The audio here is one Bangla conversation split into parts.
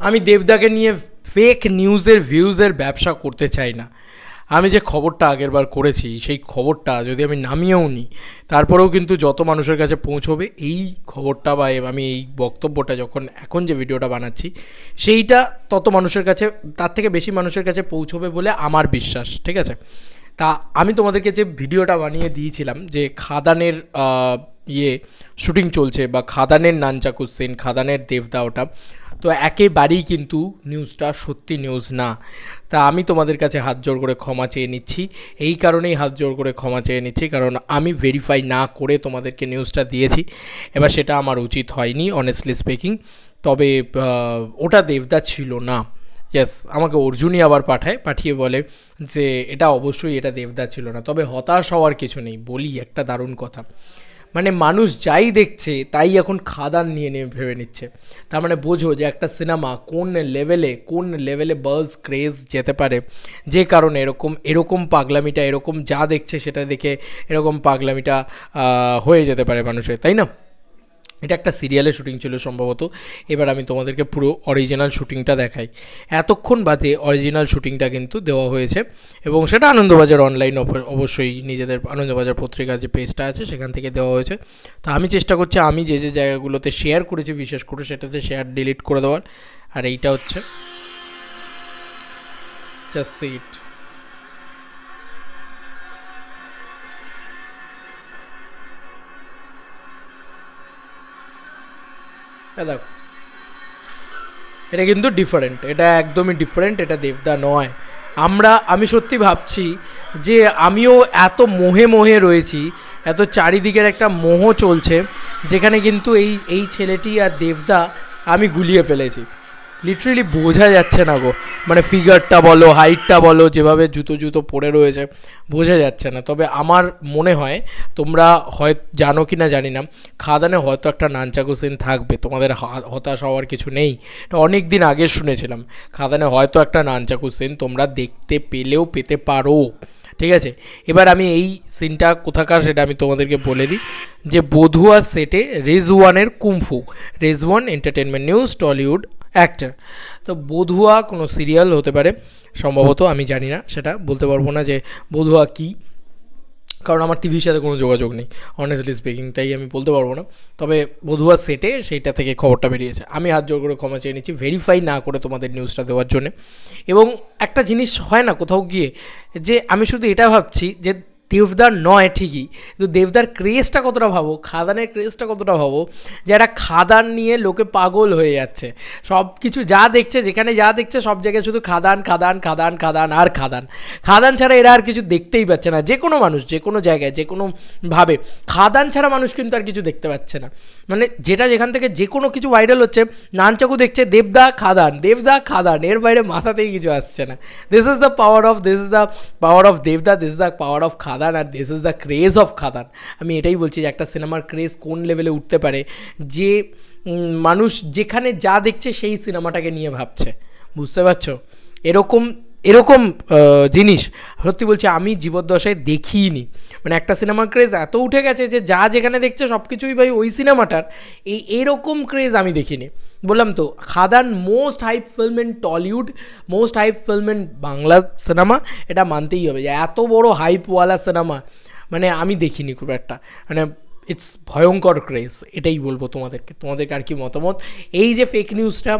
আমি দেবদাকে নিয়ে ফেক নিউজের ভিউজের ব্যবসা করতে চাই না। আমি যে খবরটা আগেরবার করেছি সেই খবরটা যদি আমি নামিয়েও নিই, তারপরেও কিন্তু যত মানুষের কাছে পৌঁছবে এই খবরটা বা আমি এই বক্তব্যটা যখন এখন যে ভিডিওটা বানাচ্ছি সেইটা তত মানুষের কাছে, তার থেকে বেশি মানুষের কাছে পৌঁছবে বলে আমার বিশ্বাস। ঠিক আছে, তা আমি তোমাদেরকে যে ভিডিওটা বানিয়ে দিয়েছিলাম যে খাদানের শুটিং চলছে বা খাদানের নানচাকু সিন, খাদানের দেবদা, ওটা তো একেবারেই কিন্তু নিউজটা সত্যি নিউজ না। তা আমি তোমাদের কাছে হাত জোর করে ক্ষমা চেয়ে নিচ্ছি। এই কারণেই হাত জোর করে ক্ষমা চেয়ে নিচ্ছি কারণ আমি ভেরিফাই না করে তোমাদেরকে নিউজটা দিয়েছি। এবার সেটা আমার উচিত হয়নি অনেস্টলি স্পিকিং। তবে ওটা দেবদা ছিল না। ইয়েস, আমাকে অর্জুনই আবার পাঠিয়ে বলে যে এটা অবশ্যই এটা দেবদা ছিল না। তবে হতাশ হওয়ার কিছু নেই, বলি একটা দারুণ কথা, মানে মানুষ যাই দেখছে তাই এখন খাদান নিয়ে ভেবে নিচ্ছে। তার মানে বোঝো যে একটা সিনেমা কোন লেভেলে বাজ ক্রেজ যেতে পারে, যে কারণে এরকম পাগলামিটা, এরকম যা দেখছে সেটা দেখে এরকম পাগলামিটা হয়ে যেতে পারে মানুষের, তাই না? এটা একটা সিরিয়ালের শুটিং ছিল সম্ভবত। এবার আমি তোমাদেরকে পুরো অরিজিনাল শুটিংটা দেখাই। এতক্ষণ বাদে অরিজিনাল শুটিংটা কিন্তু দেওয়া হয়েছে এবং সেটা আনন্দবাজার অনলাইন অবশ্যই নিজেদের আনন্দবাজার পত্রিকার যে পেজটা আছে সেখান থেকে দেওয়া হয়েছে। তো আমি চেষ্টা করছি আমি যে জায়গাগুলোতে শেয়ার করেছি বিশেষ করে সেটাতে শেয়ার ডিলিট করে দেওয়ার। আর এইটা হচ্ছে জাস্ট সি ইট। দেখো, এটা কিন্তু ডিফারেন্ট, এটা একদমই ডিফারেন্ট, এটা দেবদা নয়। আমি সত্যি ভাবছি যে আমিও এত মোহে রয়েছি, এত চারিদিকের একটা মোহ চলছে যেখানে কিন্তু এই ছেলেটি আর দেবদা আমি গুলিয়ে ফেলেছি। লিটারেলি বোঝা যাচ্ছে না গো, মানে ফিগারটা বলো, হাইটটা বলো, যেভাবে জুতো পরে রয়েছে বোঝা যাচ্ছে না। তবে আমার মনে হয় তোমরা হয় জানো কি না জানি না, খাদানে হয়তো একটা নানচাকু সিন থাকবে, তোমাদের হতাশ হওয়ার কিছু নেই। এটা অনেক দিন আগে শুনেছিলাম, খাদানে হয়তো একটা নানচাকু সিন তোমরা দেখতে পেলেও পেতে পারো। ঠিক আছে, এবার আমি এই সিনটা কোথাকার সেটা আমি তোমাদেরকে বলে দিই যে বধুয়া সেটে রেজওয়ানের কুমফু, Rezwan entertainment news, Tollywood actor. তো বধুয়া কোনো সিরিয়াল হতে পারে সম্ভবত, আমি জানি না, সেটা বলতে পারবো না যে বধুয়া কী, কারণ আমার টিভির সাথে কোনো যোগাযোগ নেই অনেস্টলি স্পিকিং, তাই আমি বলতে পারবো না। তবে বধুয়া সেটে সেইটা থেকে খবরটা বেরিয়েছে। আমি হাত জোর করে ক্ষমা চেয়ে নিচ্ছি ভেরিফাই না করে তোমাদের নিউজটা দেওয়ার জন্য। এবং একটা জিনিস হয় না কোথাও গিয়ে, যে আমি শুধু এটা ভাবছি যে দেবদার নয় ঠিকই, কিন্তু দেবদার ক্রেজটা কতটা ভাবো, খাদানের ক্রেজটা কতটা ভাবো, যে একটা খাদান নিয়ে লোকে পাগল হয়ে যাচ্ছে। সব কিছু যা দেখছে, যেখানে যা দেখছে সব জায়গায় শুধু খাদান আর খাদান ছাড়া এরা আর কিছু দেখতেই পাচ্ছে না। যে কোনো মানুষ যে কোনো জায়গায় যে কোনোভাবে খাদান ছাড়া মানুষ কিন্তু আর কিছু দেখতে পাচ্ছে না। মানে যেটা যেখান থেকে যে কোনো কিছু ভাইরাল হচ্ছে, নানচাকু দেখছে, দেবদা খাদান, এর বাইরে মাথাতেই কিছু আসছে না। This is the power of দেবদা, this is the power of Khadaan, আর this is the craze of Khadaan. আমি এটাই বলছি যে একটা সিনেমার ক্রেজ কোন লেভেলে উঠতে পারে, যে মানুষ যেখানে যা দেখছে সেই সিনেমাটাকে নিয়ে ভাবছে। বুঝতে পারছো? এরকম জিনিস সত্যি বলছি আমি জীবদ্দশায় দেখিনি। মানে একটা সিনেমার ক্রেজ এত উঠে গেছে যে যা যেখানে দেখছে সব কিছুই ভাই ওই সিনেমাটার, এরকম ক্রেজ আমি দেখিনি। বললাম তো, Khadaan most hype film in Tollywood, most hype film in Bangla cinema, এটা মানতেই হবে যে এত বড় হাইপওয়ালা সিনেমা মানে আমি দেখিনি খুব একটা। মানে ইটস ভয়ঙ্কর ক্রেজ, এটাই বলবো তোমাদেরকে আর কি মতামত। এই যে ফেক নিউজটা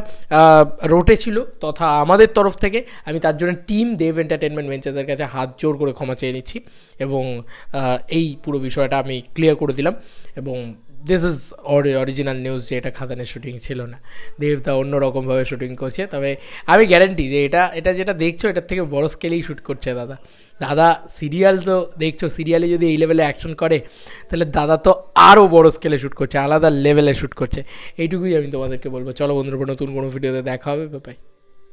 রটেছিল তথা আমাদের তরফ থেকে, আমি তার জন্য টিম দেব এন্টারটেনমেন্ট ভেঞ্চার্সের কাছে হাত জোর করে ক্ষমা চেয়ে নিচ্ছি এবং এই পুরো বিষয়টা আমি ক্লিয়ার করে দিলাম। এবং দিস ইজ অরিজিনাল নিউজ যে এটা খাদানের শুটিং ছিল না, দেবদা অন্যরকমভাবে শুটিং করছে। তবে আমি গ্যারান্টি যে এটা যেটা দেখছো এটার থেকে বড় স্কেলেই শ্যুট করছে দাদা সিরিয়াল তো দেখছো, সিরিয়ালে যদি এই লেভেলে অ্যাকশন করে তাহলে দাদা তো আরও বড় স্কেলে শ্যুট করছে, আলাদা লেভেলে শ্যুট করছে। এইটুকুই আমি তোমাদেরকে বলবো। চলো বন্ধুরা, নতুন কোনো ভিডিওতে দেখা হবে, বাই।